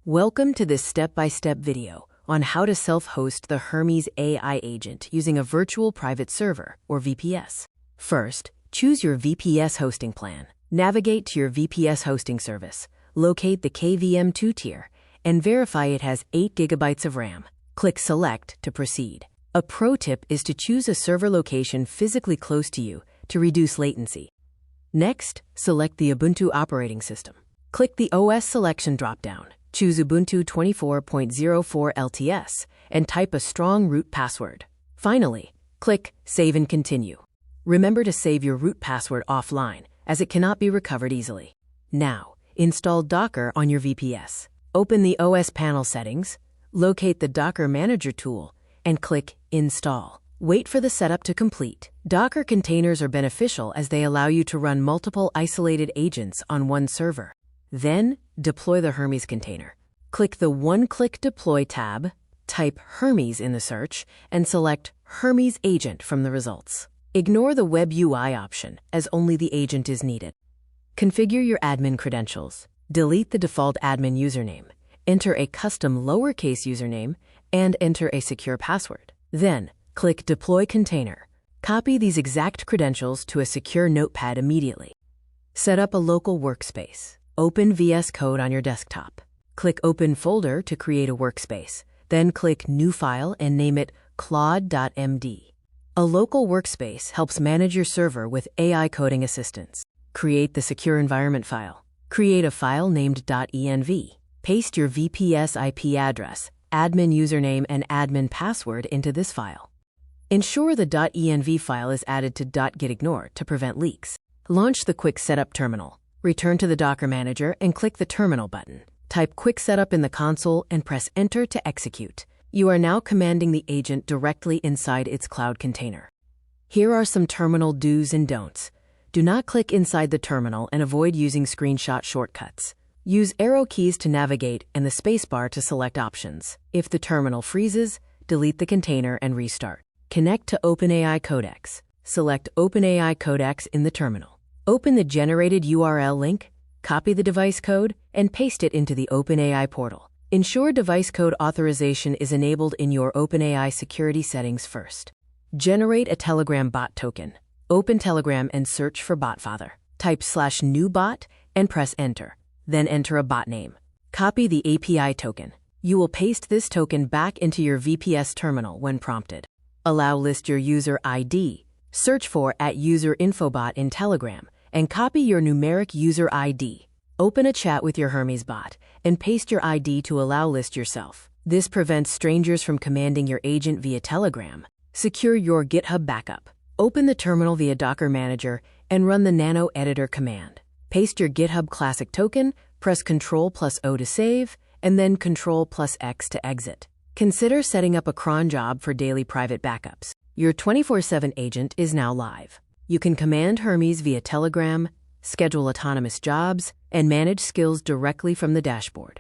Welcome to this step-by-step video on how to self-host the Hermes AI Agent using a virtual private server, or VPS. First, choose your VPS hosting plan. Navigate to your VPS hosting service, locate the KVM2 tier, and verify it has 8 GB of RAM. Click Select to proceed. A pro tip is to choose a server location physically close to you to reduce latency. Next, select the Ubuntu operating system. Click the OS selection dropdown. Choose Ubuntu 24.04 LTS and type a strong root password. Finally, click Save and Continue. Remember to save your root password offline, as it cannot be recovered easily. Now, install Docker on your VPS. Open the OS panel settings, locate the Docker Manager tool, and click Install. Wait for the setup to complete. Docker containers are beneficial as they allow you to run multiple isolated agents on one server. Then, deploy the Hermes container. Click the One-Click Deploy tab, type Hermes in the search, and select Hermes Agent from the results. Ignore the Web UI option, as only the agent is needed. Configure your admin credentials. Delete the default admin username. Enter a custom lowercase username, and enter a secure password. Then, click Deploy Container. Copy these exact credentials to a secure notepad immediately. Set up a local workspace. Open VS Code on your desktop. Click Open Folder to create a workspace. Then click New File and name it Claude.md. A local workspace helps manage your server with AI coding assistance. Create the secure environment file. Create a file named .env. Paste your VPS IP address, admin username, and admin password into this file. Ensure the .env file is added to .gitignore to prevent leaks. Launch the Quick Setup terminal. Return to the Docker Manager and click the Terminal button. Type Quick Setup in the console and press Enter to execute. You are now commanding the agent directly inside its cloud container. Here are some terminal do's and don'ts. Do not click inside the terminal and avoid using screenshot shortcuts. Use arrow keys to navigate and the spacebar to select options. If the terminal freezes, delete the container and restart. Connect to OpenAI Codex. Select OpenAI Codex in the terminal. Open the generated URL link, copy the device code, and paste it into the OpenAI portal. Ensure device code authorization is enabled in your OpenAI security settings first. Generate a Telegram bot token. Open Telegram and search for BotFather. Type /new bot and press Enter. Then enter a bot name. Copy the API token. You will paste this token back into your VPS terminal when prompted. Allow list your user ID. Search for @userinfobot in Telegram and copy your numeric user ID. Open a chat with your Hermes bot and paste your ID to allow list yourself. This prevents strangers from commanding your agent via Telegram. Secure your GitHub backup. Open the terminal via Docker Manager and run the nano editor command. Paste your GitHub Classic token, press Ctrl+O to save, and then Ctrl+X to exit. Consider setting up a cron job for daily private backups. Your 24/7 agent is now live. You can command Hermes via Telegram, schedule autonomous jobs, and manage skills directly from the dashboard.